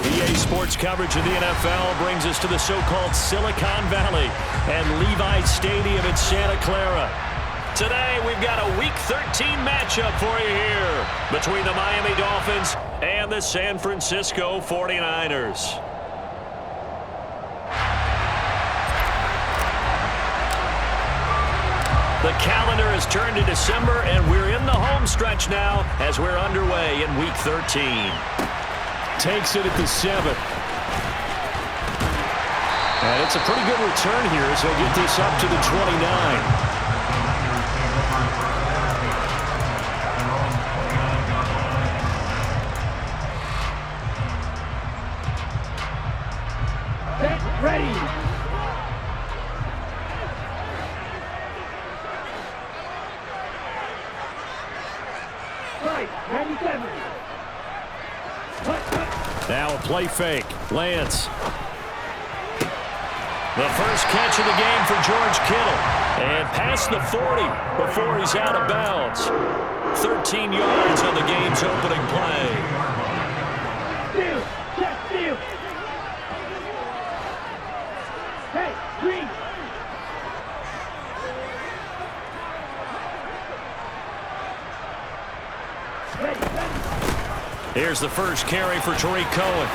EA Sports coverage of the NFL brings us to the so-called Silicon Valley and Levi Stadium in Santa Clara. Today, we've got a Week 13 matchup for you here between the Miami Dolphins and the San Francisco 49ers. The calendar has turned to December, and we're in the home stretch now as we're underway in Week 13. Takes it at the 7. And it's a pretty good return here as he'll get this up to the 29. Ready. Right, 97. Now a play fake. Lance. The first catch of the game for George Kittle. And past the 40 before he's out of bounds. 13 yards on the game's opening play. Steal. Check, steal. Hey, green. Here's the first carry for Tariq Cohen.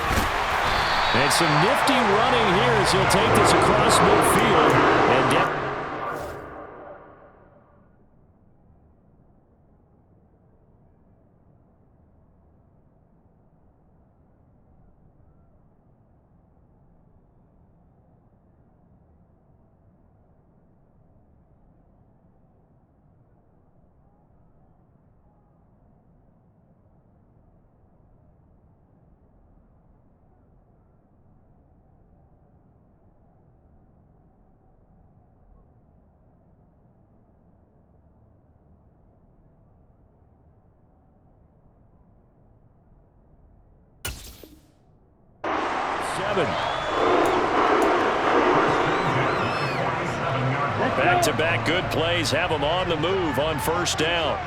And some nifty running here as he'll take this across midfield. And back-to-back good plays have them on the move on first down.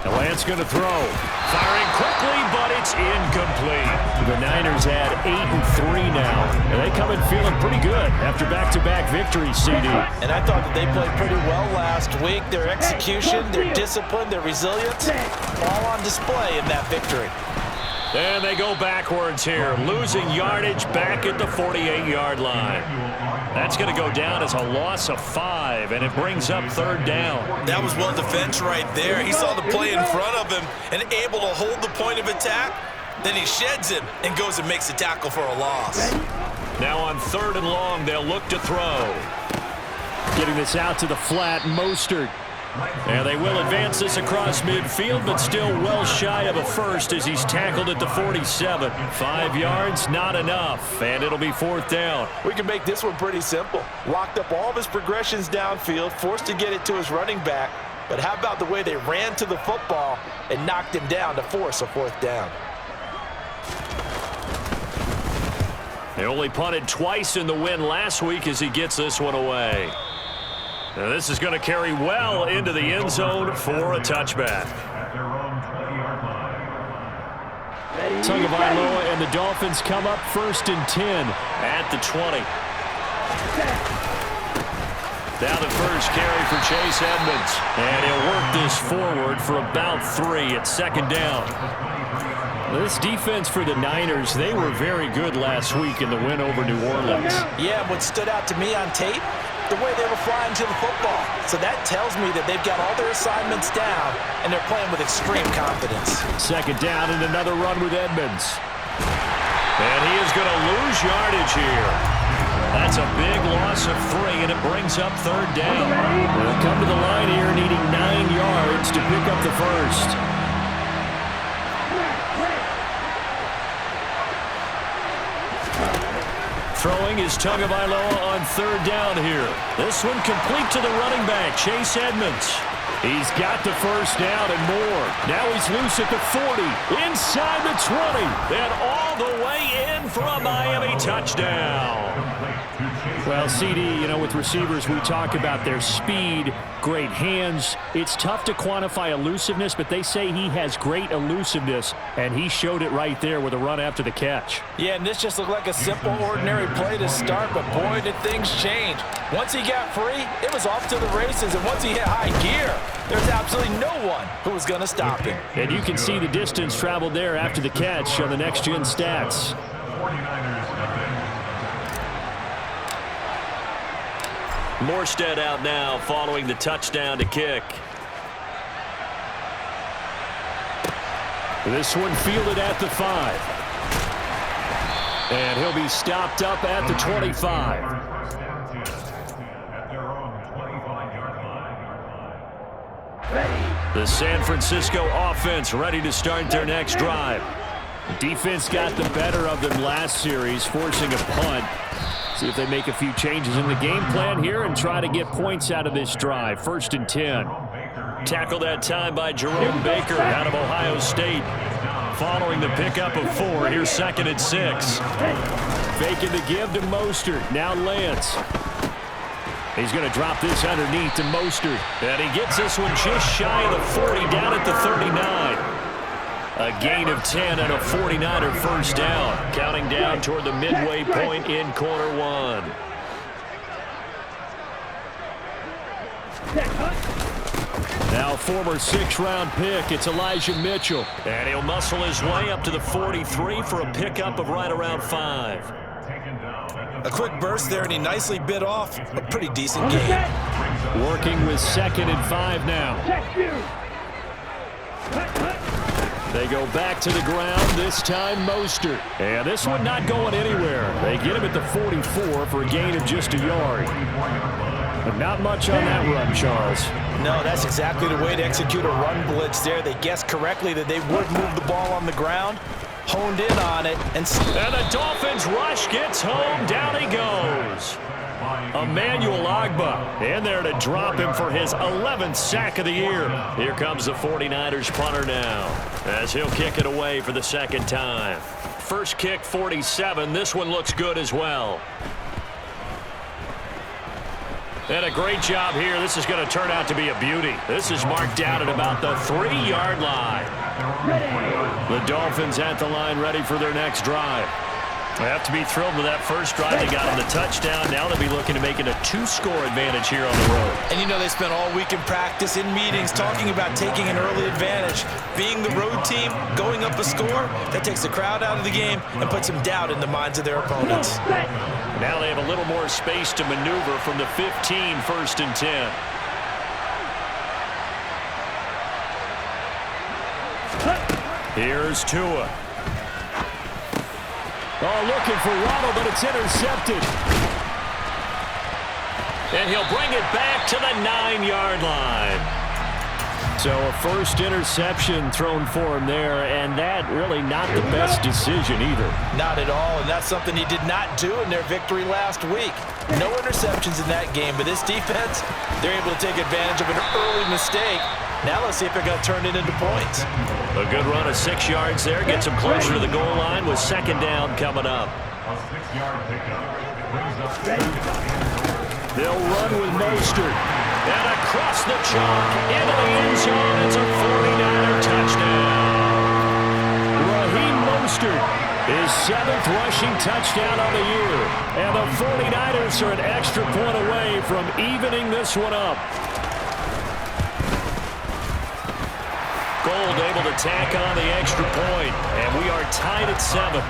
And Lance going to throw. Firing quickly, but it's incomplete. The Niners add 8-3 now. And they come in feeling pretty good after back-to-back victories, CD. And I thought that they played pretty well last week. Their execution, their discipline, their resilience, all on display in that victory. And they go backwards here, losing yardage back at the 48-yard line. That's going to go down as a loss of 5, and it brings up third down. That was well defense right there. He saw the play in front of him and able to hold the point of attack. Then he sheds him and goes and makes a tackle for a loss. Now on third and long, they'll look to throw. Getting this out to the flat, Mostert. And they will advance this across midfield, but still well shy of a first as he's tackled at the 47. 5 yards, not enough, and it'll be fourth down. We can make this one pretty simple. Locked up all of his progressions downfield, forced to get it to his running back. But how about the way they ran to the football and knocked him down to force a fourth down? They only punted twice in the win last week as he gets this one away. Now this is going to carry well into the end zone for a touchback. Tagovailoa and the Dolphins come up first and 10 at the 20. Now the first carry for Chase Edmonds. And he'll work this forward for about 3 at second down. This defense for the Niners, they were very good last week in the win over New Orleans. Yeah, what stood out to me on tape, the way they were flying to the football. So that tells me that they've got all their assignments down, and they're playing with extreme confidence. Second down and another run with Edmonds. And he is going to lose yardage here. That's a big loss of 3, and it brings up third down. They'll come to the line here needing 9 yards to pick up the first. Throwing is Tagovailoa on third down here. This one complete to the running back, Chase Edmonds. He's got the first down and more. Now he's loose at the 40, inside the 20, and all the way in for a Miami touchdown. Well, CD, you know, with receivers, we talk about their speed, great hands. It's tough to quantify elusiveness, but they say he has great elusiveness, and he showed it right there with a run after the catch. Yeah, and this just looked like a simple, ordinary play to start, but boy, did things change. Once he got free, it was off to the races, and once he hit high gear, there's absolutely no one who was going to stop him. And you can see the distance traveled there after the catch on the next-gen stats. Morstead out now following the touchdown to kick. This one fielded at the 5. And he'll be stopped up at the 25. The San Francisco offense ready to start their next drive. Defense got the better of them last series, forcing a punt. See if they make a few changes in the game plan here and try to get points out of this drive. 1st and 10. Tackled that time by Jerome Baker out of Ohio State. Following the pickup of 4, here's 2nd and 6. Faking the give to Mostert. Now Lance. He's going to drop this underneath to Mostert. And he gets this one just shy of the 40, down at the 39. A gain of 10 and a 49er first down. Counting down toward the midway point in quarter 1. Now former 6th-round pick, it's Elijah Mitchell. And he'll muscle his way up to the 43 for a pickup of right around 5. A quick burst there, and he nicely bit off a pretty decent gain. Working with 2nd and 5 now. They go back to the ground, this time Mostert. And this one not going anywhere. They get him at the 44 for a gain of just a yard. But not much on that run, Charles. No, that's exactly the way to execute a run blitz there. They guessed correctly that they would move the ball on the ground, honed in on it, and the Dolphins rush gets home. Down he goes. Emmanuel Ogbah in there to drop him for his 11th sack of the year. Here comes the 49ers punter now as he'll kick it away for the 2nd time. First kick 47. This one looks good as well. And a great job here. This is going to turn out to be a beauty. This is marked down at about the 3-yard line. The Dolphins at the line ready for their next drive. They have to be thrilled with that first drive. They got him the touchdown. Now they'll be looking to make it a 2-score advantage here on the road. And you know they spent all week in practice, in meetings, talking about taking an early advantage. Being the road team, going up a score, that takes the crowd out of the game and puts some doubt in the minds of their opponents. Now they have a little more space to maneuver from the 15, 1st and 10. Here's Tua. Oh, looking for Waddle, but it's intercepted. And he'll bring it back to the 9-yard line. So a first interception thrown for him there, and that really not the best decision either. Not at all, and that's something he did not do in their victory last week. No interceptions in that game, but this defense, they're able to take advantage of an early mistake. Now let's see if they're going to turn it into points. A good run of 6 yards there. Gets them closer to the goal line with 2nd down coming up. They'll run with Mostert. And across the chalk into the end zone. It's a 49er touchdown. Raheem Mostert, his 7th rushing touchdown on the year. And the 49ers are an extra point away from evening this one up. Gold able to tack on the extra point, and we are tied at 7.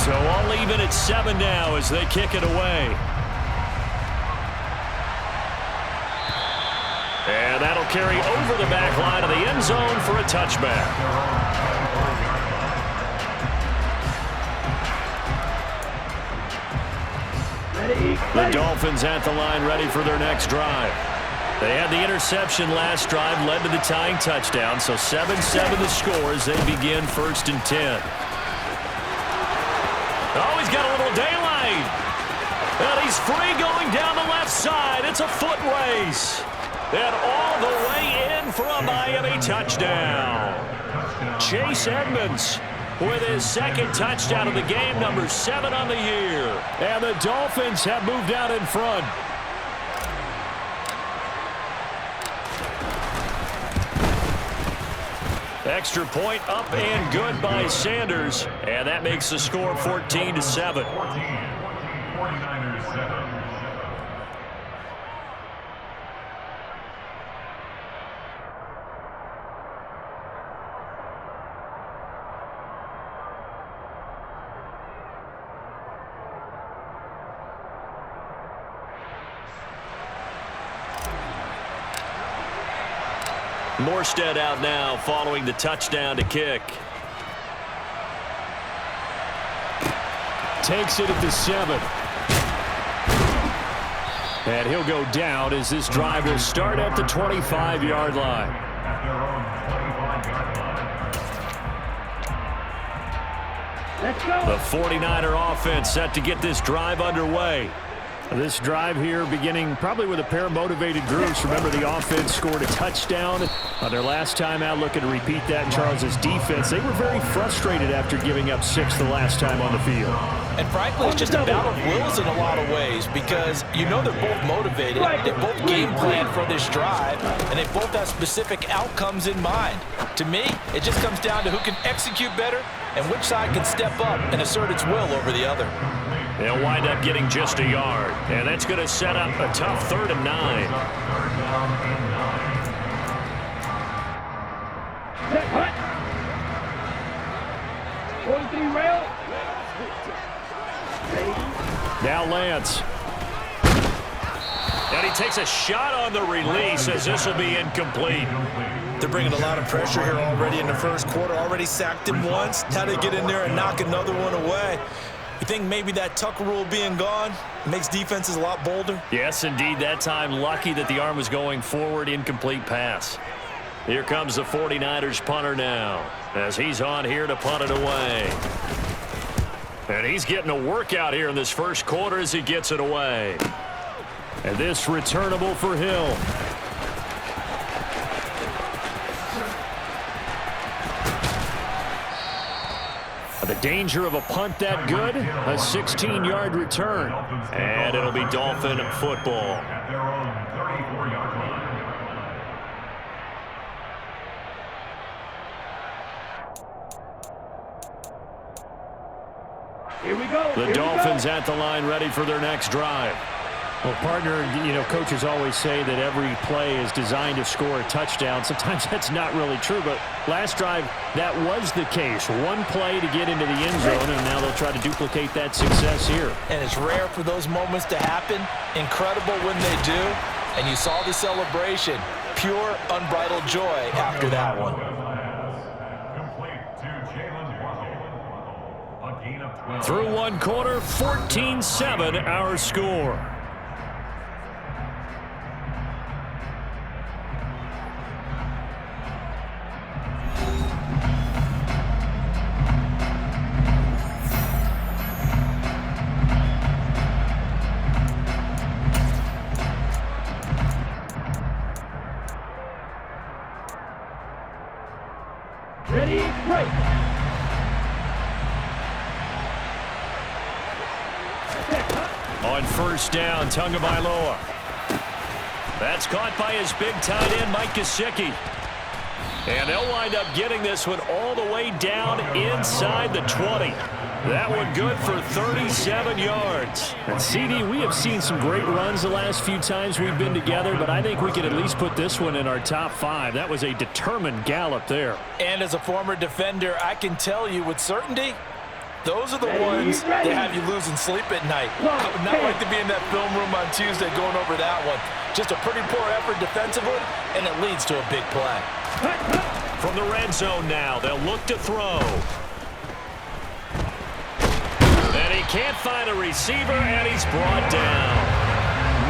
So all even at 7 now as they kick it away. And that'll carry over the back line of the end zone for a touchback. The Dolphins at the line ready for their next drive. They had the interception last drive, led to the tying touchdown, so 7-7 the score as they begin 1st and 10. Oh, he's got a little daylight. And he's free going down the left side. It's a foot race. And all the way in for a Miami touchdown. Chase Edmonds with his second touchdown of the game, number 7 on the year. And the Dolphins have moved out in front. Extra point up and good by Sanders. And that makes the score 14-7. 49ers 7. Morstead out now following the touchdown to kick. Takes it at the 7. And he'll go down as this drive will start at the 25-yard line. At their own 25-yard line. Let's go. The 49er offense set to get this drive underway. This drive here beginning probably with a pair of motivated groups. Remember, the offense scored a touchdown on their last time out, looking to repeat that in Charles's defense. They were very frustrated after giving up 6 the last time on the field. And frankly, it's just a battle of wills in a lot of ways because you know they're both motivated. They both game plan for this drive, and they both have specific outcomes in mind. To me, it just comes down to who can execute better and which side can step up and assert its will over the other. They'll wind up getting just a yard, and that's going to set up a tough 3rd and 9. Set, hut. 43 rail. Now Lance. And he takes a shot on the release as this will be incomplete. They're bringing a lot of pressure here already in the first quarter. Already sacked him once. Now they get in there and knock another one away. You think maybe that tuck rule being gone makes defenses a lot bolder? Yes, indeed. That time lucky that the arm was going forward. Incomplete pass. Here comes the 49ers punter now as he's on here to punt it away. And he's getting a workout here in this first quarter as he gets it away. And this returnable for Hill. The danger of a punt that good, a 16-yard return. And it'll be Dolphin football. At their own 34-yard line. Here we go. The Dolphins at the line ready for their next drive. Well, partner, you know, coaches always say that every play is designed to score a touchdown. Sometimes that's not really true, but last drive, that was the case. One play to get into the end zone, and now they'll try to duplicate that success here. And it's rare for those moments to happen. Incredible when they do. And you saw the celebration. Pure, unbridled joy after that one. Complete to Jalen Waddle. A gain of 12. Through one quarter, 14-7 our score. Ready, break. On first down, Tagovailoa. That's caught by his big tight end, Mike Gesicki. And they'll wind up getting this one all the way down inside the 20. That one good for 37 yards. And CD, we have seen some great runs the last few times we've been together, but I think we can at least put this one in our top 5. That was a determined gallop there. And as a former defender, I can tell you with certainty, those are the ones that have you losing sleep at night. I would not like to be in that film room on Tuesday going over that one. Just a pretty poor effort defensively, and it leads to a big play. From the red zone now, they'll look to throw. And he can't find a receiver, and he's brought down.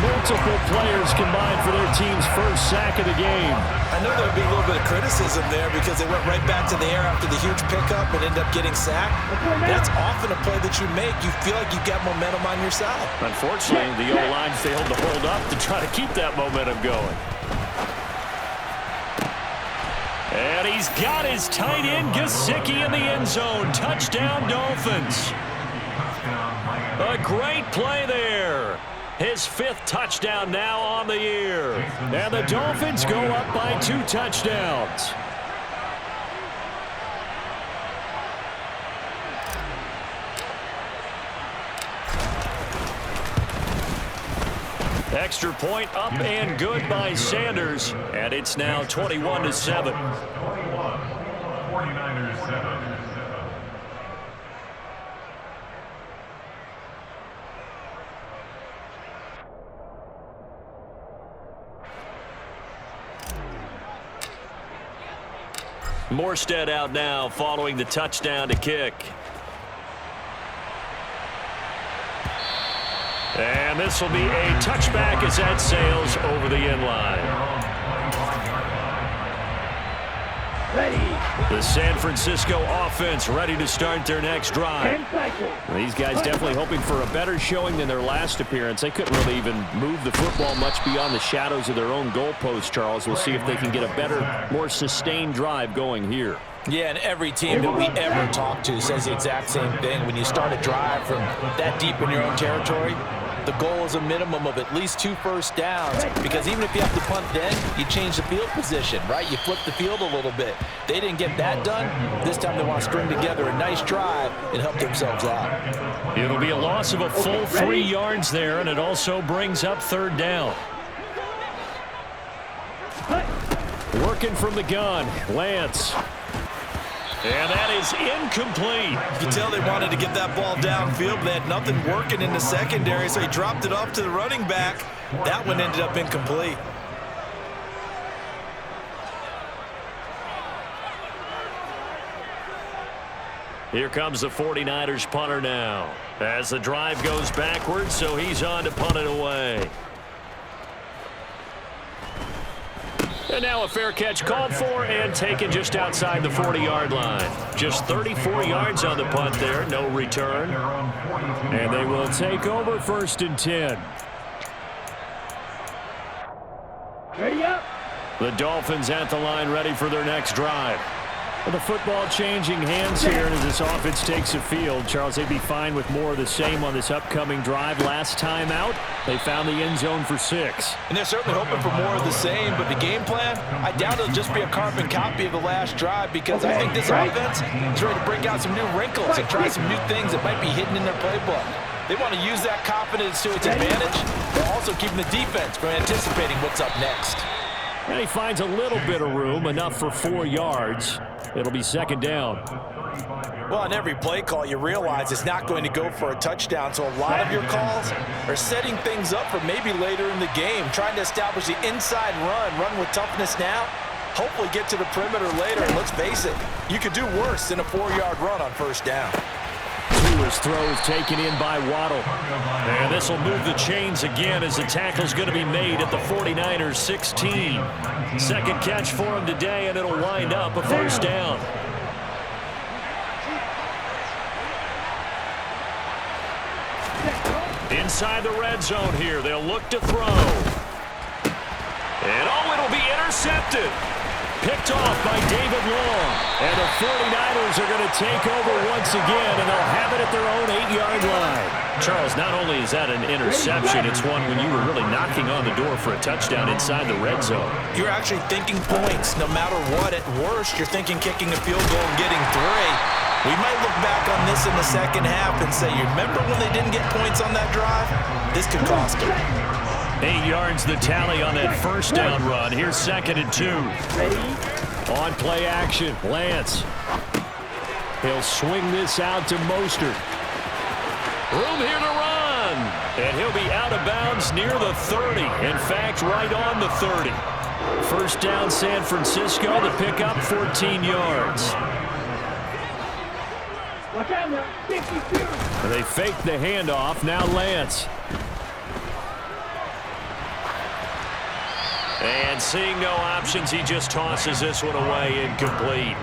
Multiple players combined for their team's first sack of the game. I know there'll be a little bit of criticism there because they went right back to the air after the huge pickup and ended up getting sacked. That's often a play that you make. You feel like you've got momentum on your side. Unfortunately, the O-line failed to hold up to try to keep that momentum going. And he's got his tight end, Gesicki, in the end zone. Touchdown, Dolphins. A great play there. His 5th touchdown now on the year. And the Dolphins go up by 2 touchdowns. Extra point up and good by Sanders. And it's now 21-7. 49ers 7. Morstead out now following the touchdown to kick. And this will be a touchback as that sails over the end line. The San Francisco offense ready to start their next drive. These guys definitely hoping for a better showing than their last appearance. They couldn't really even move the football much beyond the shadows of their own goalpost, Charles. We'll see if they can get a better, more sustained drive going here. Yeah, and every team that we ever talk to says the exact same thing. When you start a drive from that deep in your own territory, the goal is a minimum of at least 2 first downs, because even if you have to punt then, you change the field position, right? You flip the field a little bit. They didn't get that done. This time they want to string together a nice drive and help themselves out. It'll be a loss of a full 3 yards there, and it also brings up 3rd down. Working from the gun, Lance. And that is incomplete. You can tell they wanted to get that ball downfield, but they had nothing working in the secondary, so he dropped it off to the running back. That one ended up incomplete. Here comes the 49ers punter now. As the drive goes backwards, so he's on to punt it away. And now a fair catch called for and taken just outside the 40-yard line. Just 34 yards on the punt there, no return. And they will take over 1st and 10. Ready up. The Dolphins at the line ready for their next drive. Well, the football changing hands here, and as this offense takes the field, Charles, they'd be fine with more of the same on this upcoming drive. Last time out, they found the end zone for 6. And they're certainly hoping for more of the same, but the game plan, I doubt it'll just be a carbon copy of the last drive, because I think this offense is ready to break out some new wrinkles and try some new things that might be hidden in their playbook. They want to use that confidence to its advantage, while also keeping the defense from anticipating what's up next. And he finds a little bit of room, enough for 4 yards. It'll be 2nd down. Well, on every play call, you realize it's not going to go for a touchdown, so a lot of your calls are setting things up for maybe later in the game, trying to establish the inside run with toughness now, hopefully get to the perimeter later, and let's face it, you could do worse than a 4-yard run on 1st down. Tua's throw is taken in by Waddle. And this will move the chains again as the tackle's going to be made at the 49ers 16. 2nd catch for him today, and it'll wind up a 1st down. Inside the red zone here, they'll look to throw. And it'll be intercepted. Picked off by David Long. And the 49ers are going to take over once again, and they'll have it at their own 8-yard line. Charles, not only is that an interception, it's one when you were really knocking on the door for a touchdown inside the red zone. You're actually thinking points no matter what. At worst, you're thinking kicking a field goal and getting 3. We might look back on this in the second half and say, you remember when they didn't get points on that drive? This could cost them. 8 yards the tally on that 1st down run. Here's 2nd and 2. On play action, Lance. He'll swing this out to Mostert. Room here to run. And he'll be out of bounds near the 30. In fact, right on the 30. 1st down San Francisco to pick up 14 yards. They fake the handoff. Now Lance. And seeing no options, he just tosses this one away, incomplete.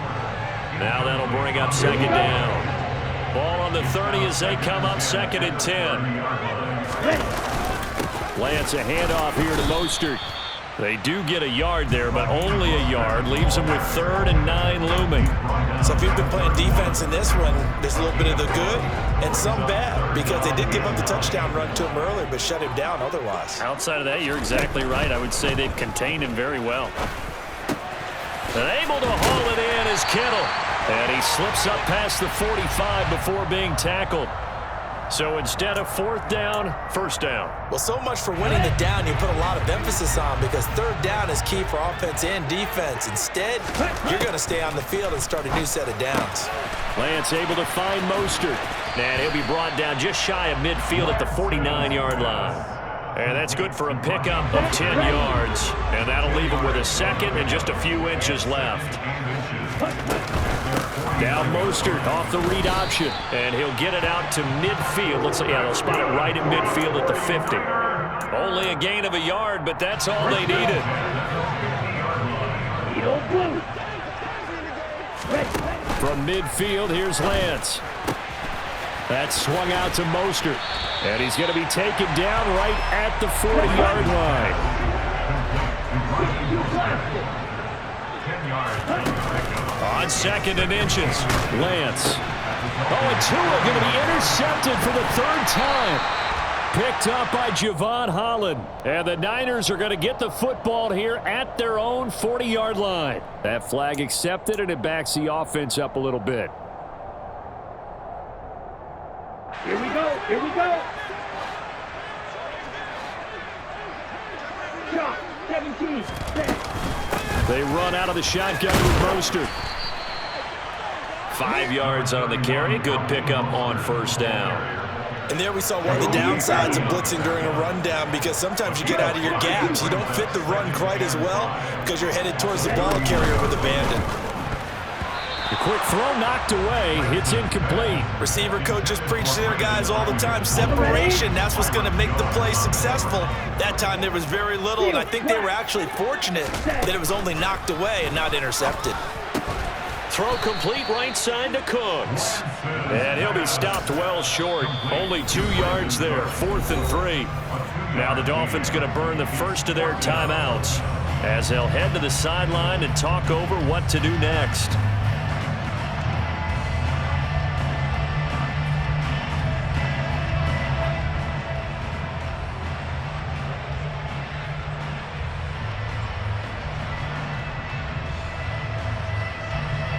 Now that'll bring up second down. Ball on the 30 as they come up 2nd and 10. Lance, a handoff here to Mostert. They do get a yard there, but only a yard. Leaves them with 3rd and 9 looming. So if you've been playing defense in this one, there's a little bit of the good and some bad, because they did give up the touchdown run to him earlier, but shut him down otherwise. Outside of that, you're exactly right. I would say they've contained him very well. And able to haul it in is Kittle. And he slips up past the 45 before being tackled. So instead of 4th down, 1st down. Well, so much for winning the down you put a lot of emphasis on, because 3rd down is key for offense and defense. Instead, you're going to stay on the field and start a new set of downs. Lance able to find Mostert. And he'll be brought down just shy of midfield at the 49-yard line. And that's good for a pickup of 10 yards. And that'll leave him with a 2nd and just a few inches left. Now Mostert off the read option, and he'll get it out to midfield. Let's see, yeah, they'll spot it right at midfield at the 50. Only a gain of a yard, but that's all they needed. From midfield, here's Lance. That's swung out to Mostert, and he's going to be taken down right at the 40-yard line. 10 yards. On 2nd and inches, Lance. Oh, and Tua going to be intercepted for the 3rd time. Picked up by Javon Holland. And the Niners are going to get the football here at their own 40-yard line. That flag accepted, and it backs the offense up a little bit. Here we go. Here we go. Shot. 17. They run out of the shotgun with Mostert. 5 yards on the carry. Good pickup on 1st down. And there we saw one of the downsides of blitzing during a rundown, because sometimes you get out of your gaps. You don't fit the run quite as well because you're headed towards the ball carrier with abandon. The quick throw knocked away. It's incomplete. Receiver coaches preach to their guys all the time. Separation, that's what's going to make the play successful. That time there was very little, and I think they were actually fortunate that it was only knocked away and not intercepted. Throw complete right side to Cooks. And he'll be stopped well short. Only 2 yards there, 4th and 3. Now the Dolphins going to burn the first of their timeouts as they'll head to the sideline and talk over what to do next.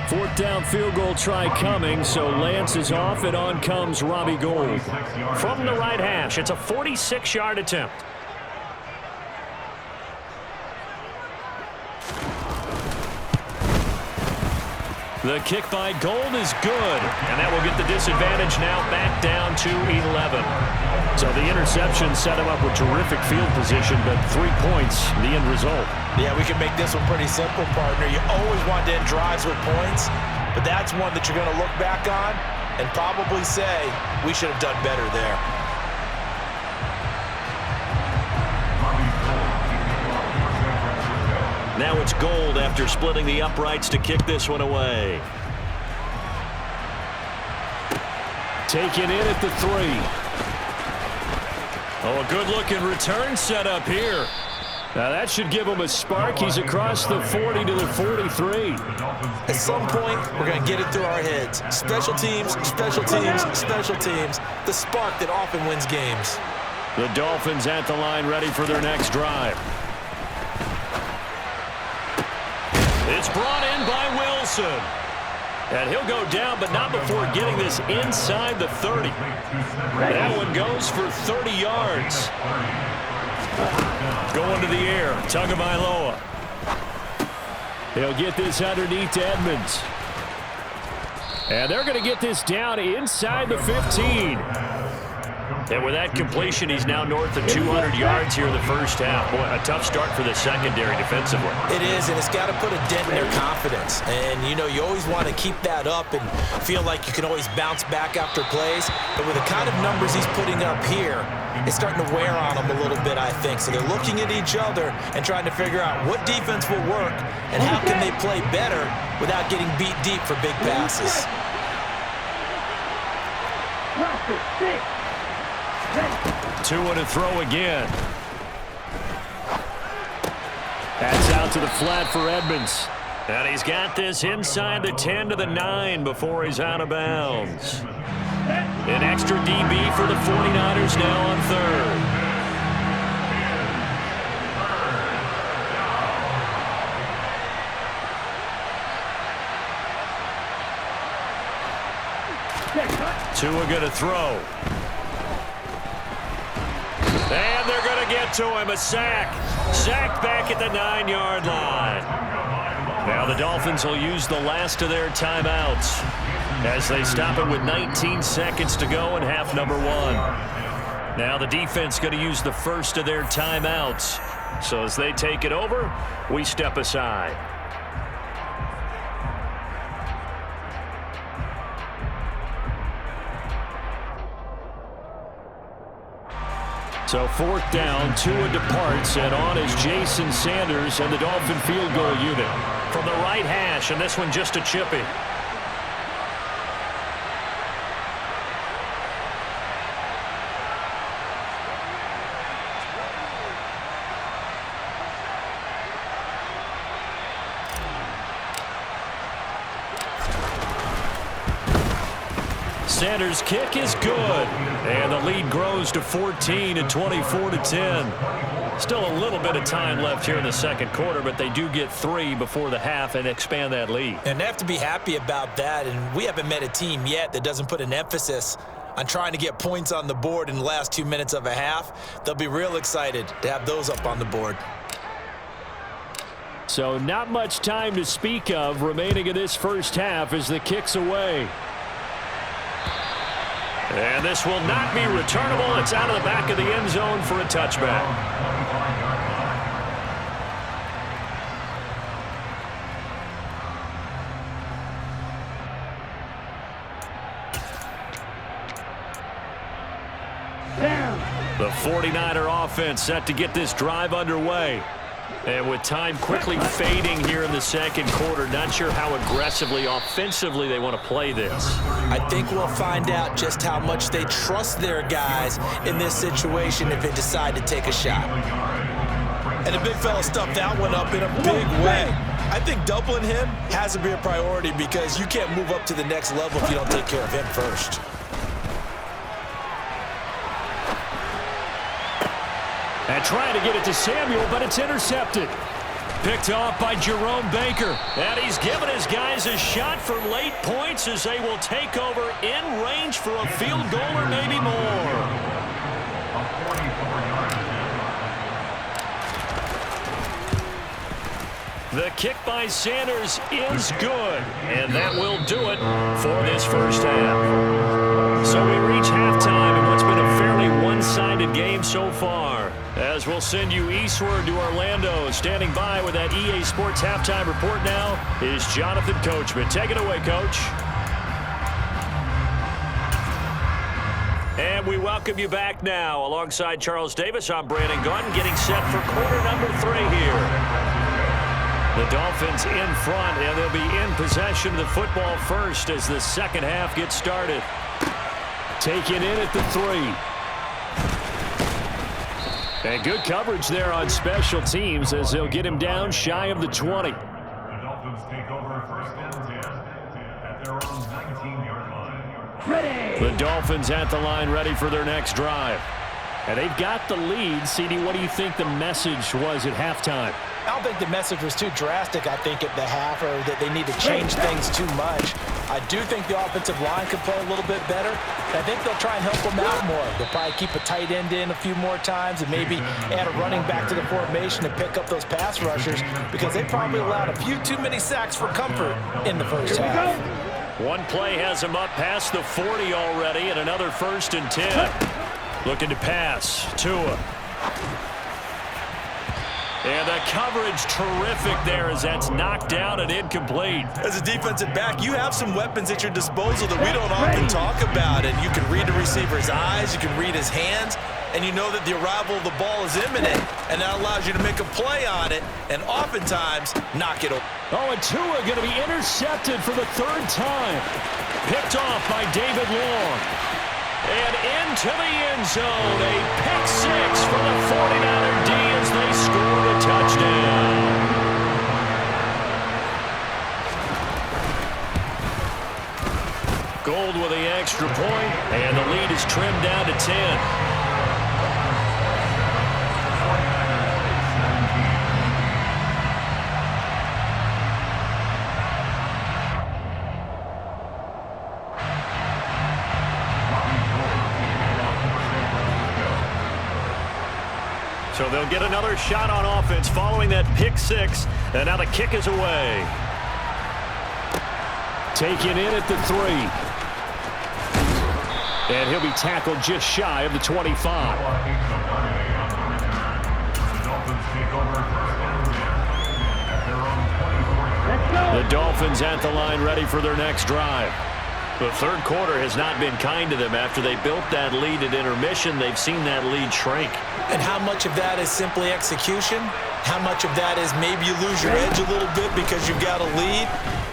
Fourth down field goal try coming, so Lance is off, and on comes Robbie Gould. From the right hash, it's a 46-yard attempt. The kick by Gould is good, and that will get the disadvantage now back down to 11. So the interception set him up with terrific field position, but 3 points, the end result. Yeah, we can make this one pretty simple, partner. You always want to end drives with points, but that's one that you're going to look back on and probably say, we should have done better there. Now it's Gould after splitting the uprights to kick this one away. Taken in at the 3. Oh, a good-looking return set up here. Now that should give him a spark. He's across the 40 to the 43. At some point, we're going to get it through our heads. Special teams, special teams, special teams. The spark that often wins games. The Dolphins at the line ready for their next drive. It's brought in by Wilson. And he'll go down, but not before getting this inside the 30. That one goes for 30 yards. Going to the air, Tagovailoa. He'll get this underneath to Edmonds. And they're going to get this down inside the 15. And with that completion, he's now north of 200 yards here in the first half. Boy, a tough start for the secondary defensively. It is, and it's got to put a dent in their confidence. And, you know, you always want to keep that up and feel like you can always bounce back after plays. But with the kind of numbers he's putting up here, it's starting to wear on them a little bit, I think. So they're looking at each other and trying to figure out what defense will work and how can they play better without getting beat deep for big passes. Tua to throw again. That's out to the flat for Edmonds. And he's got this inside the 10 to the 9 before he's out of bounds. An extra DB for the 49ers now on third. Tua going to throw. And they're going to get to him. A sack. Sacked back at the 9-yard line. Now the Dolphins will use the last of their timeouts as they stop it with 19 seconds to go in half number 1. Now the defense going to use the first of their timeouts. So as they take it over, we step aside. So fourth down, Tua departs, and on is Jason Sanders and the Dolphin field goal unit. From the right hash, and this one just a chippy. Sanders' kick is good, and the lead grows to 14 and 24 to 10. Still a little bit of time left here in the second quarter, but they do get 3 before the half and expand that lead. And they have to be happy about that, and we haven't met a team yet that doesn't put an emphasis on trying to get points on the board in the last 2 minutes of a half. They'll be real excited to have those up on the board. So not much time to speak of remaining in this first half as the kick's away. And this will not be returnable. It's out of the back of the end zone for a touchback. The 49er offense set to get this drive underway. And with time quickly fading here in the second quarter, not sure how aggressively, offensively they want to play this. I think we'll find out just how much they trust their guys in this situation if they decide to take a shot. And the big fella stuffed that one up in a big way. I think doubling him has to be a priority because you can't move up to the next level if you don't take care of him first. And trying to get it to Samuel, but it's intercepted. Picked off by Jerome Baker. And he's given his guys a shot for late points as they will take over in range for a field goal or maybe more. The kick by Sanders is good, and that will do it for this first half. So we reach halftime in what's been a fairly one-sided game so far. As we'll send you eastward to Orlando. Standing by with that EA Sports halftime report now is Jonathan Coachman. Take it away, Coach. And we welcome you back now. Alongside Charles Davis, I'm Brandon Gunn, getting set for quarter number 3 here. The Dolphins in front, and they'll be in possession of the football first as the second half gets started. Taken in at the 3. And good coverage there on special teams as they'll get him down shy of the 20. The Dolphins take over first and 10 at their own 19-yard line. Ready. The Dolphins at the line ready for their next drive. And they've got the lead. CD, what do you think the message was at halftime? I don't think the message was too drastic, I think, at the half, or that they need to change things too much. I do think the offensive line could play a little bit better. I think they'll try and help them out more. They'll probably keep a tight end in a few more times and maybe add a running back to the formation to pick up those pass rushers because they probably allowed a few too many sacks for comfort in the first half. One play has him up past the 40 already and another 1st and 10. Looking to pass. Tua. And the coverage terrific there as that's knocked down and incomplete. As a defensive back, you have some weapons at your disposal that we don't often talk about. And you can read the receiver's eyes, you can read his hands, and you know that the arrival of the ball is imminent, and that allows you to make a play on it and oftentimes knock it over. Oh, and Tua going to be intercepted for the third time. Picked off by David Long. And into the end zone, a pick six for the 49er D as they scored a touchdown. Gold with the extra point, and the lead is trimmed down to 10. So they'll get another shot on offense following that pick six. And now the kick is away. Taken in at the 3. And he'll be tackled just shy of the 25. The Dolphins at the line ready for their next drive. The third quarter has not been kind to them. After they built that lead at intermission, they've seen that lead shrink. And how much of that is simply execution? How much of that is maybe you lose your edge a little bit because you've got a lead?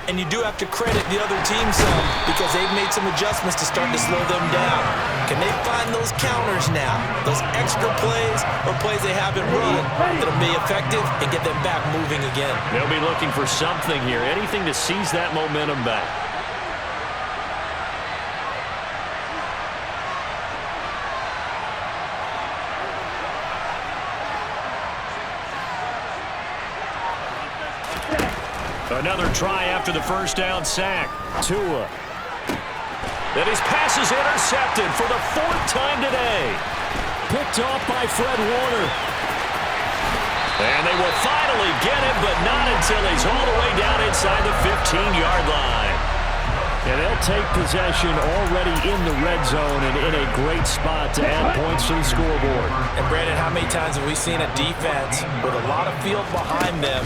And you do have to credit the other team some because they've made some adjustments to start to slow them down. Can they find those counters now, those extra plays or plays they haven't run that'll be effective and get them back moving again? They'll be looking for something here, anything to seize that momentum back. Another try after the first down sack. Tua. Then his pass is intercepted for the 4th time today. Picked off by Fred Warner. And they will finally get him, but not until he's all the way down inside the 15-yard line. And they'll take possession already in the red zone and in a great spot to add points to the scoreboard. And Brandon, how many times have we seen a defense with a lot of field behind them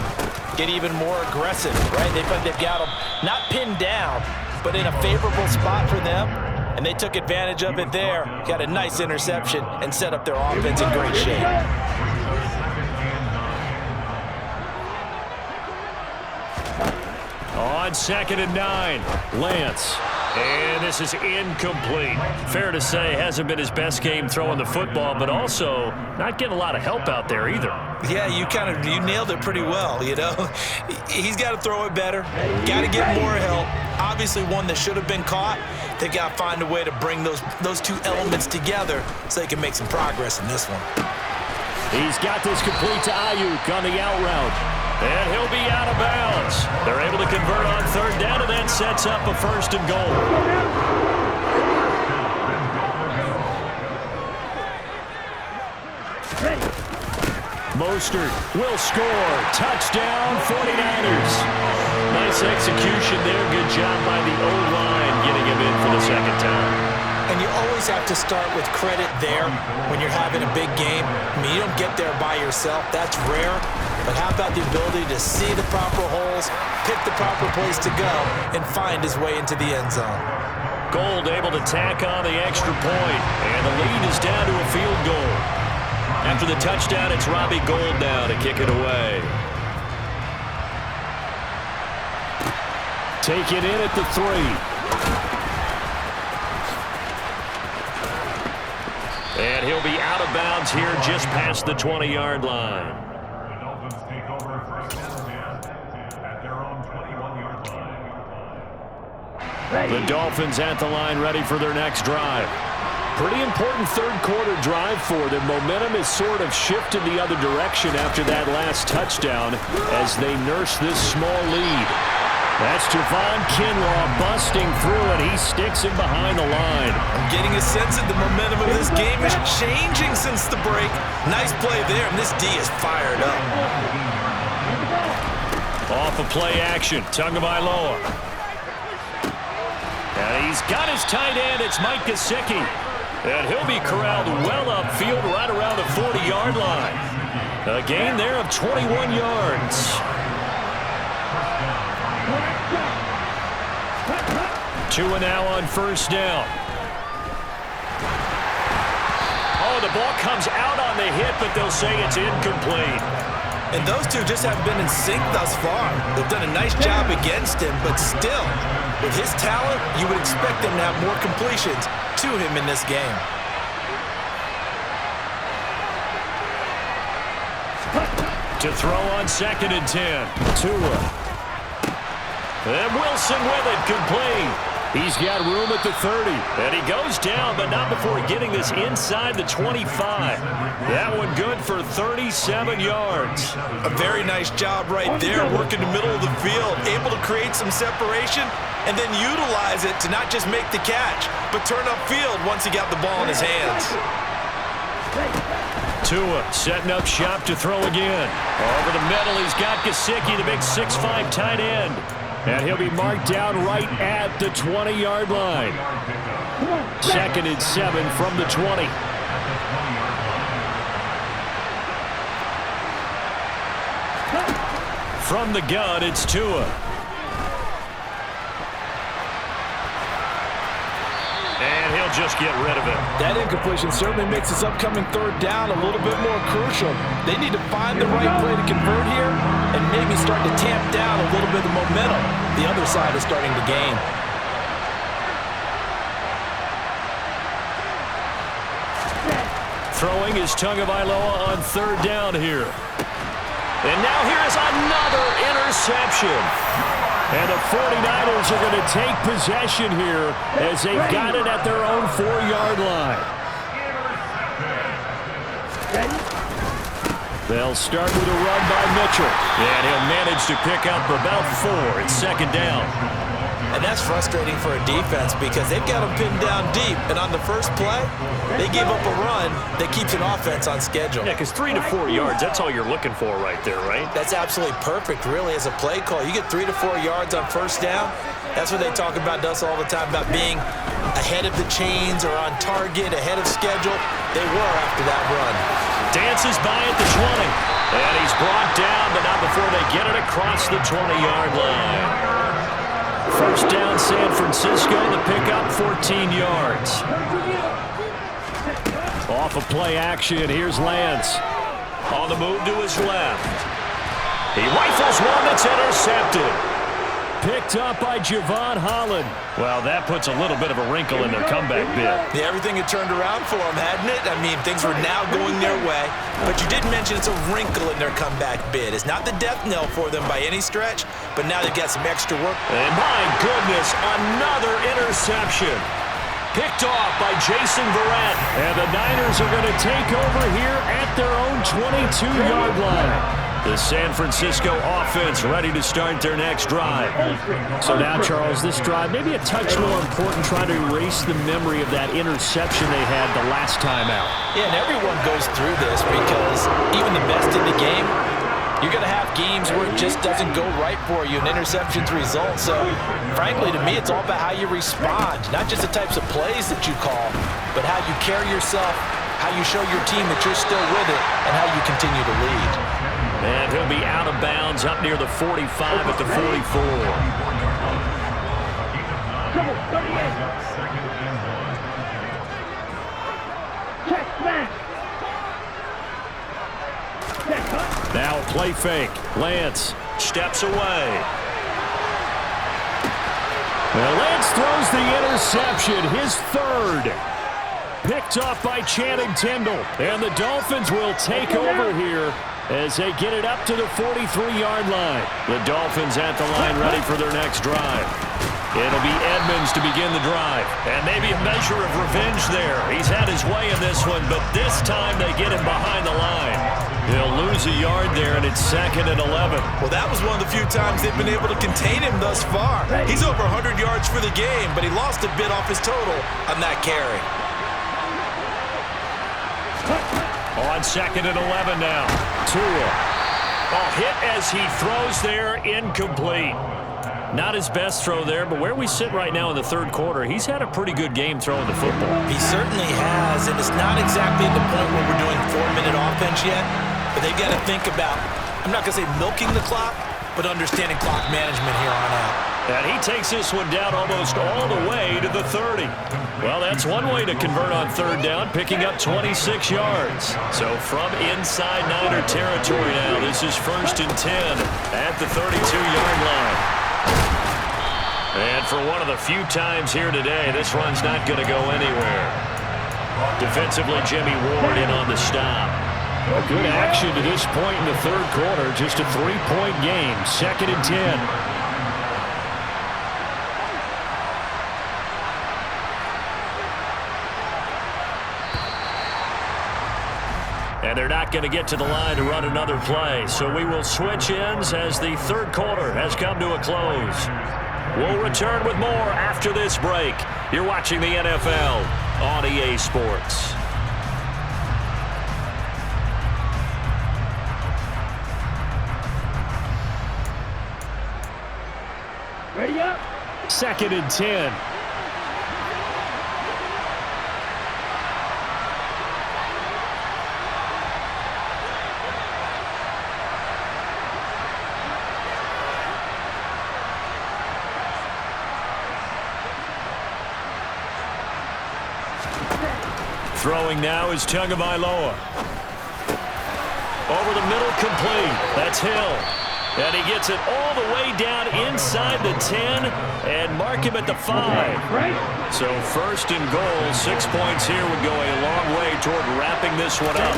get even more aggressive, right? They've got them not pinned down, but in a favorable spot for them, and they took advantage of it there. Got a nice interception and set up their offense in great shape. On 2nd and 9, Lance. And this is incomplete. Fair to say, hasn't been his best game throwing the football, but also not getting a lot of help out there either. Yeah, you nailed it pretty well, you know. He's got to throw it better, got to get more help. Obviously one that should have been caught. They've got to find a way to bring those two elements together so they can make some progress in this one. He's got this complete to Ayuk on the out route. And he'll be out of bounds. They're able to convert on 3rd down, and that sets up a 1st and goal. Mostert will score. Touchdown, 49ers. Nice execution there. Good job by the O-line getting him in for the 2nd time. And you always have to start with credit there when you're having a big game. I mean, you don't get there by yourself. That's rare. But how about the ability to see the proper holes, pick the proper place to go, and find his way into the end zone? Gold able to tack on the extra point, and the lead is down to a field goal. After the touchdown, it's Robbie Gould now to kick it away. Take it in at the 3. And he'll be out of bounds here just past the 20-yard line. The Dolphins take over 1st and 10 at their own 21-yard line. The Dolphins at the line ready for their next drive. Pretty important 3rd quarter drive for them. Momentum has sort of shifted the other direction after that last touchdown as they nurse this small lead. That's Javon Kinlaw busting through it. He sticks him behind the line. I'm getting a sense that the momentum of this game is changing since the break. Nice play there, and this D is fired up. Off of play action, Tagovailoa. And he's got his tight end. It's Mike Gesicki. And he'll be corralled well upfield right around the 40-yard line. A gain there of 21 yards. Tua now on first down. Oh, the ball comes out on the hit, but they'll say it's incomplete. And those two just haven't been in sync thus far. They've done a nice job against him, but still, with his talent, you would expect them to have more completions to him in this game. To throw on 2nd and 10. Tua. And Wilson with it, complete. He's got room at the 30. And he goes down, but not before getting this inside the 25. That one good for 37 yards. A very nice job right there, working the middle of the field, able to create some separation and then utilize it to not just make the catch, but turn upfield once he got the ball in his hands. Tua setting up shop to throw again. Over the middle, he's got Gesicki, the big 6'5" tight end. And he'll be marked down right at the 20-yard line. 2nd and 7 from the 20. From the gun, it's Tua. And he'll just get rid of it. That incompletion certainly makes this upcoming 3rd down a little bit more crucial. They need to find the right play to convert here and maybe start to tamp down a little bit of momentum. The other side is starting to gain. Throwing is Tagovailoa on 3rd down here. And now here's another interception. And the 49ers are going to take possession here as they've got it at their own 4-yard line. They'll start with a run by Mitchell. And he'll manage to pick up about 4. It's 2nd down. And that's frustrating for a defense because they've got them pinned down deep. And on the first play, they gave up a run that keeps an offense on schedule. Yeah, because 3 to 4 yards, that's all you're looking for right there, right? That's absolutely perfect, really, as a play call. You get 3 to 4 yards on first down. That's what they talk about to us all the time, about being ahead of the chains or on target, ahead of schedule. They were after that run. Dances by at the 20. And he's brought down, but not before they get it across the 20-yard line. First down, San Francisco. The pickup, 14 yards. Off of play action, here's Lance. On the move to his left. He rifles one that's intercepted. Picked up by Javon Holland. Well, that puts a little bit of a wrinkle in their comeback bid. Yeah, everything had turned around for them, hadn't it? I mean, things were now going their way. But you did mention it's a wrinkle in their comeback bid. It's not the death knell for them by any stretch, but now they've got some extra work. And my goodness, another interception. Picked off by Jason Verrett. And the Niners are going to take over here at their own 22-yard line. The San Francisco offense ready to start their next drive. So now, Charles, this drive maybe a touch more important, trying to erase the memory of that interception they had the last time out. Yeah, and everyone goes through this because even the best in the game, you're going to have games where it just doesn't go right for you, and interceptions result. So, frankly, to me, it's all about how you respond, not just the types of plays that you call, but how you carry yourself, how you show your team that you're still with it, and how you continue to lead. And he'll be out of bounds up near the 45 at the 44. Now a play fake. Lance steps away. Well, Lance throws the interception, his 3rd. Picked off by Channing Tindall. And the Dolphins will take over here as they get it up to the 43-yard line. The Dolphins at the line ready for their next drive. It'll be Edmonds to begin the drive. And maybe a measure of revenge there. He's had his way in this one, but this time they get him behind the line. He'll lose a yard there, and it's 2nd and 11. Well, that was one of the few times they've been able to contain him thus far. He's over 100 yards for the game, but he lost a bit off his total on that carry. On 2nd and 11 now. Tua. A hit as he throws there, incomplete. Not his best throw there, but where we sit right now in the third quarter, he's had a pretty good game throwing the football. He certainly has, and it's not exactly at the point where we're doing 4-minute offense yet, but they've got to think about, I'm not going to say milking the clock, but understanding clock management here on out. And he takes this one down almost all the way to the 30. Well, that's one way to convert on third down, picking up 26 yards. So from inside Niner territory now, this is 1st and 10 at the 32-yard line. And for one of the few times here today, this run's not going to go anywhere. Defensively, Jimmy Ward in on the stop. A good action to this point in the third quarter. Just a 3-point game. 2nd and 10. And they're not going to get to the line to run another play. So we will switch ends as the third quarter has come to a close. We'll return with more after this break. You're watching the NFL on EA Sports. Ready up. 2nd and 10. Throwing now is Tagovailoa. Over the middle, complete. That's Hill. And he gets it all the way down inside the 10 and mark him at the 5. So 1st and goal, 6 points here would go a long way toward wrapping this one up.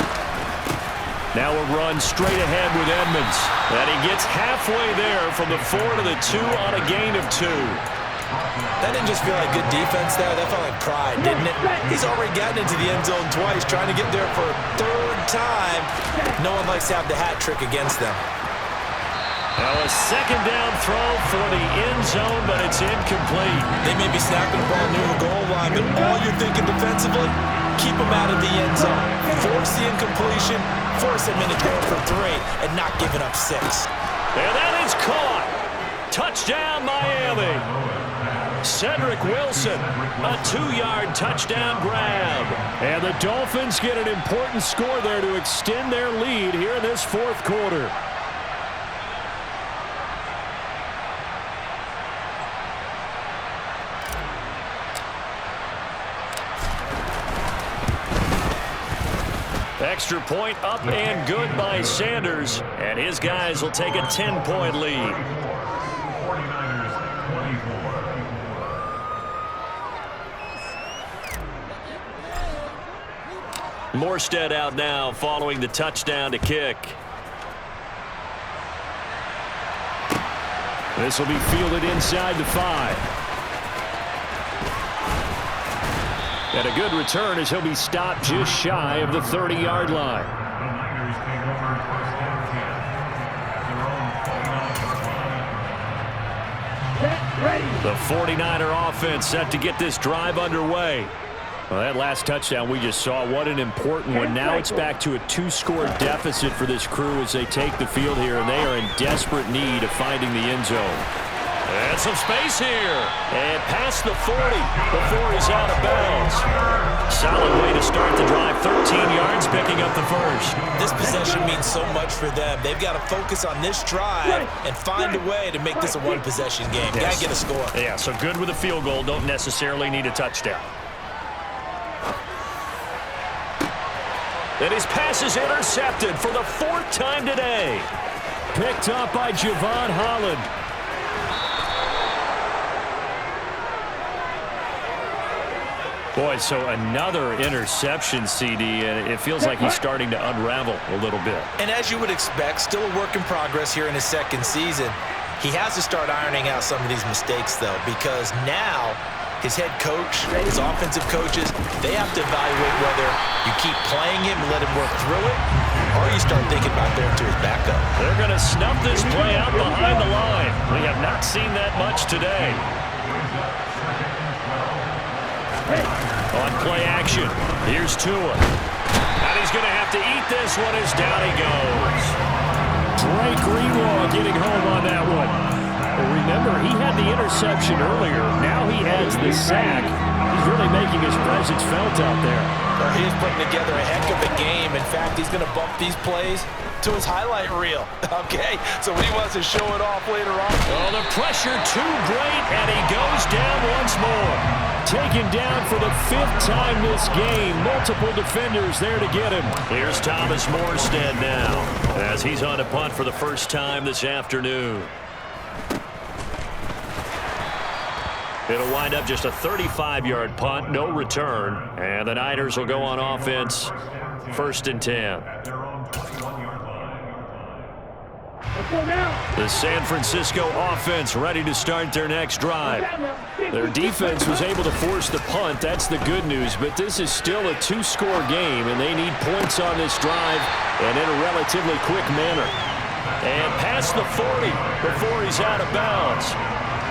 Now a run straight ahead with Edmonds. And he gets halfway there from the 4 to the 2 on a gain of 2. That didn't just feel like good defense there. That felt like pride, didn't it? He's already gotten into the end zone twice, trying to get there for a 3rd time. No one likes to have the hat trick against them. Now a 2nd down throw for the end zone, but it's incomplete. They may be snapping the ball near the goal line, but all you're thinking defensively, keep them out of the end zone. Force the incompletion, force them into going for 3, and not giving up 6. And that is caught. Touchdown, Miami. Cedric Wilson, a 2-yard touchdown grab. And the Dolphins get an important score there to extend their lead here in this 4th quarter. Extra point up and good by Sanders. And his guys will take a 10-point lead. 49ers 24. Morstead out now following the touchdown to kick. This will be fielded inside the 5. And a good return as he'll be stopped just shy of the 30-yard line. The Niners take over 1st and 10. Their own 49. Set, ready. The 49er offense set to get this drive underway. Well, that last touchdown we just saw, what an important one. Now it's back to a 2-score deficit for this crew as they take the field here, and they are in desperate need of finding the end zone. And some space here. And past the 40 before he's out of bounds. Solid way to start the drive. 13 yards, picking up the 1st. This possession means so much for them. They've got to focus on this drive and find a way to make this a one-possession game. Got to get a score. Yeah, so good with a field goal. Don't necessarily need a touchdown. And his pass is intercepted for the 4th time today. Picked up by Javon Holland. Boy, so another interception, CD, and it feels like he's starting to unravel a little bit. And as you would expect, still a work in progress here in his 2nd season. He has to start ironing out some of these mistakes, though, because now his head coach, his offensive coaches, they have to evaluate whether you keep playing him and let him work through it, or you start thinking about going to his backup. They're going to snuff this play out behind the line. We have not seen that much today. On play action, here's Tua. And he's going to have to eat this one as down he goes. Drake Greenlaw getting home on that one. Well, remember, he had the interception earlier. Now he adds the sack. He's really making his presence felt out there. Well, he is putting together a heck of a game. In fact, he's going to bump these plays to his highlight reel. Okay, so when he wants to show it off later on. Oh, the pressure too great, and he goes down once more. Taken down for the 5th time this game. Multiple defenders there to get him. Here's Thomas Morstead now, as he's on a punt for the first time this afternoon. It'll wind up just a 35-yard punt, no return. And the Niners will go on offense, 1st and 10. The San Francisco offense ready to start their next drive. Their defense was able to force the punt. That's the good news. But this is still a 2-score game, and they need points on this drive and in a relatively quick manner. And past the 40 before he's out of bounds.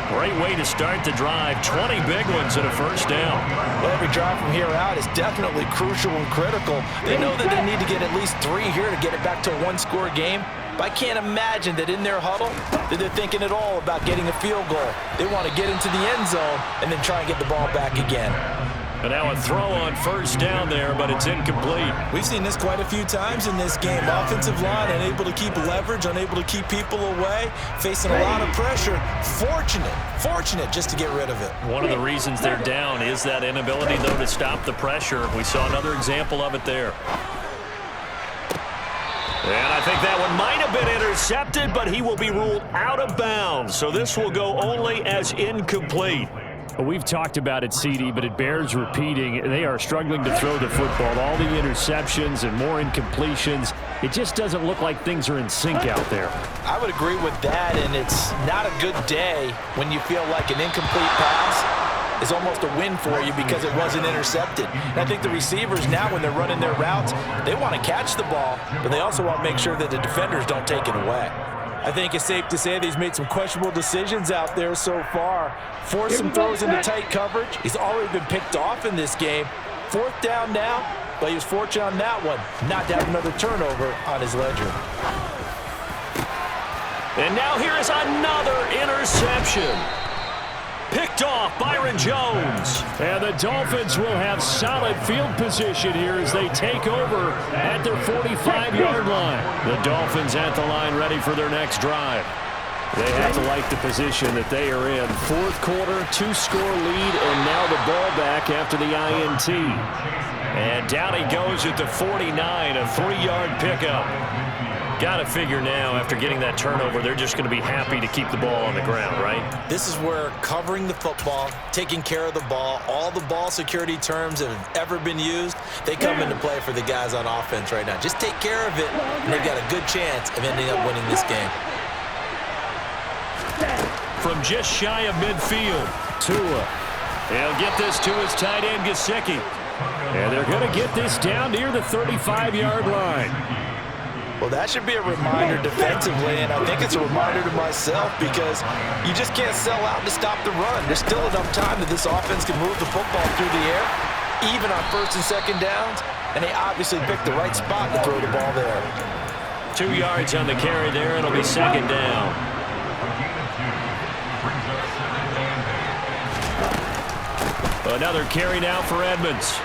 Great way to start the drive. 20 big ones and a first down. Well, every drive from here out is definitely crucial and critical. They know that they need to get at least 3 here to get it back to a 1-score game. But I can't imagine that in their huddle that they're thinking at all about getting a field goal. They want to get into the end zone and then try and get the ball back again. And now a throw on first down there, but it's incomplete. We've seen this quite a few times in this game. Offensive line unable to keep leverage, unable to keep people away, facing a lot of pressure. Fortunate just to get rid of it. One of the reasons they're down is that inability, though, to stop the pressure. We saw another example of it there. And I think that one might have been intercepted, but he will be ruled out of bounds. So this will go only as incomplete. We've talked about it, CD, but it bears repeating. They are struggling to throw the football. All the interceptions and more incompletions. It just doesn't look like things are in sync out there. I would agree with that, and it's not a good day when you feel like an incomplete pass is almost a win for you because it wasn't intercepted. And I think the receivers now, when they're running their routes, they want to catch the ball, but they also want to make sure that the defenders don't take it away. I think it's safe to say that he's made some questionable decisions out there so far. Forced some throws into tight coverage. He's already been picked off in this game. 4th down now, but he was fortunate on that one not to have another turnover on his ledger. And now here is another interception. Picked off Byron Jones. And the Dolphins will have solid field position here as they take over at their 45-yard line. The Dolphins at the line ready for their next drive. They have to like the position that they are in. 4th quarter, 2-score lead, and now the ball back after the INT. And down he goes at the 49, a 3-yard pickup. Got to figure now, after getting that turnover, they're just going to be happy to keep the ball on the ground, right? This is where covering the football, taking care of the ball, all the ball security terms that have ever been used, they come into play for the guys on offense right now. Just take care of it, and they've got a good chance of ending up winning this game. From just shy of midfield, Tua. He'll get this to his tight end, Gesicki. And they're going to get this down near the 35-yard line. Well, that should be a reminder defensively, and I think it's a reminder to myself because you just can't sell out to stop the run. There's still enough time that this offense can move the football through the air, even on 1st and 2nd downs, and they obviously picked the right spot to throw the ball there. 2 yards on the carry there. It'll be 2nd down. Another carry now for Edmonds.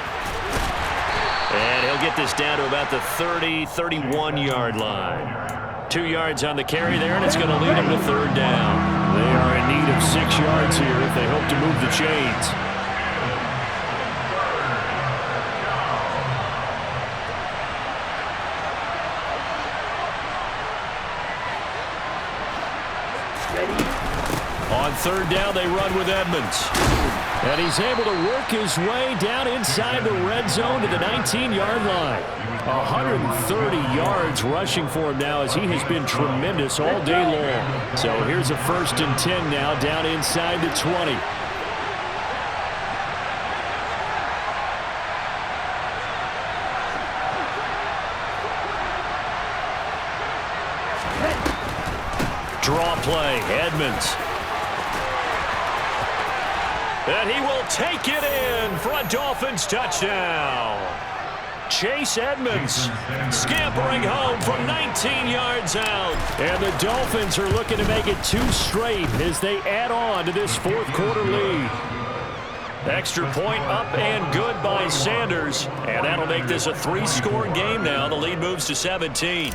And he'll get this down to about the 30, 31-yard line. 2 yards on the carry there, and it's going to lead him to 3rd down. They are in need of 6 yards here if they hope to move the chains. On 3rd down, they run with Edmonds. And he's able to work his way down inside the red zone to the 19-yard line. 130 yards rushing for him now as he has been tremendous all day long. So here's a 1st and 10 now down inside the 20. Draw play, Edmonds. And he will take it in for a Dolphins touchdown. Chase Edmonds scampering home from 19 yards out. And the Dolphins are looking to make it 2 straight as they add on to this fourth quarter lead. Extra point up and good by Sanders. And that'll make this a 3-score game now. The lead moves to 17.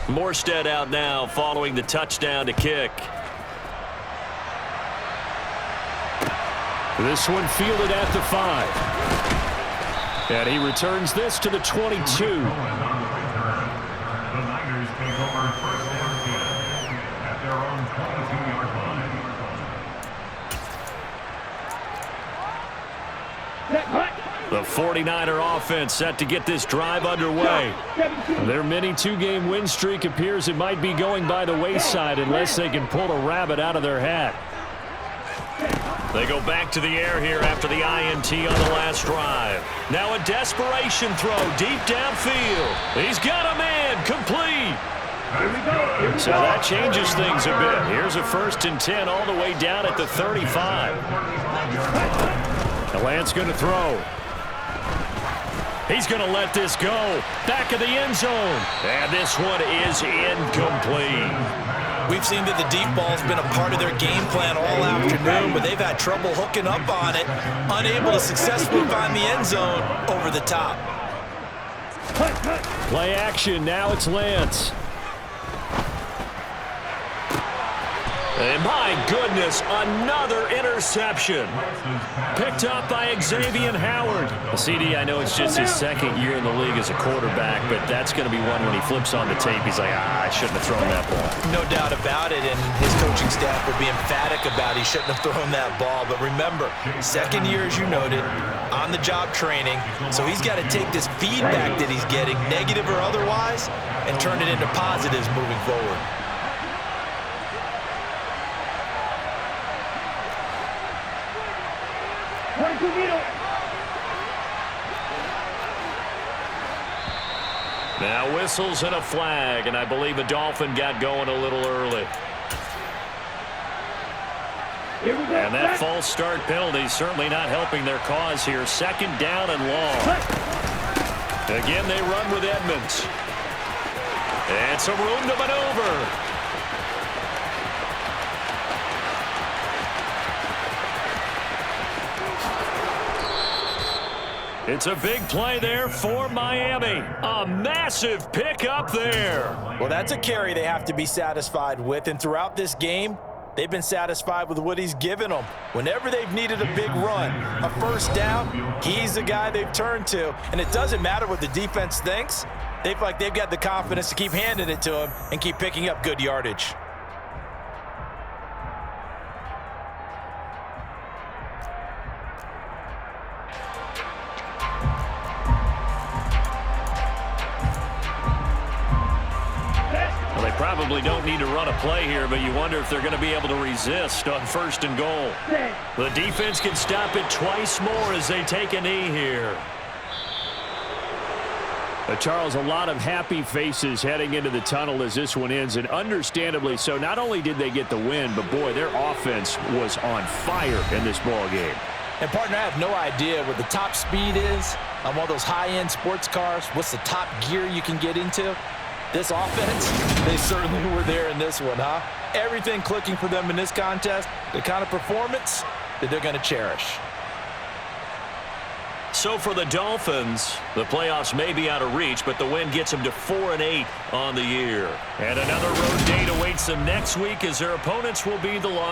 Morstead out now following the touchdown to kick. This one fielded at the 5. And he returns this to the 22. The Niners take over first and 10 at their own 22-yard line. The 49er offense set to get this drive underway. Their mini 2-game win streak appears it might be going by the wayside unless they can pull a rabbit out of their hat. They go back to the air here after the INT on the last drive. Now a desperation throw deep downfield. He's got a man, complete. So that changes things a bit. Here's a 1st and 10 all the way down at the 35. Lance going to throw. He's going to let this go. Back of the end zone. And this one is incomplete. We've seen that the deep ball's been a part of their game plan all afternoon, but they've had trouble hooking up on it, unable to successfully find the end zone over the top. Play action. Now it's Lance. And my goodness, another interception. Picked up by Xavier Howard. CD, I know it's just his 2nd year in the league as a quarterback, but that's going to be one when he flips on the tape. He's like, I shouldn't have thrown that ball. No doubt about it, and his coaching staff will be emphatic about he shouldn't have thrown that ball. But remember, 2nd year, as you noted, on-the-job training, so he's got to take this feedback that he's getting, negative or otherwise, and turn it into positives moving forward. Now whistles and a flag, and I believe a Dolphin got going a little early. And that false start penalty certainly not helping their cause here. 2nd down and long. Again, they run with Edmonds. And some room to maneuver. It's a big play there for Miami. A massive pickup there. Well, that's a carry they have to be satisfied with, and throughout this game, they've been satisfied with what he's given them. Whenever they've needed a big run, a 1st down, he's the guy they've turned to, and it doesn't matter what the defense thinks. They feel like they've got the confidence to keep handing it to him and keep picking up good yardage. Probably don't need to run a play here, but you wonder if they're going to be able to resist on 1st and goal. The defense can stop it twice more as they take a knee here. Charles, a lot of happy faces heading into the tunnel as this one ends, and understandably so. Not only did they get the win, but boy, their offense was on fire in this ball game. And partner, I have no idea what the top speed is on one of those high-end sports cars. What's the top gear you can get into? This offense, they certainly were there in this one, huh? Everything clicking for them in this contest, the kind of performance that they're going to cherish. So for the Dolphins, the playoffs may be out of reach, but the win gets them to 4-8 on the year. And another road date awaits them next week as their opponents will be the Los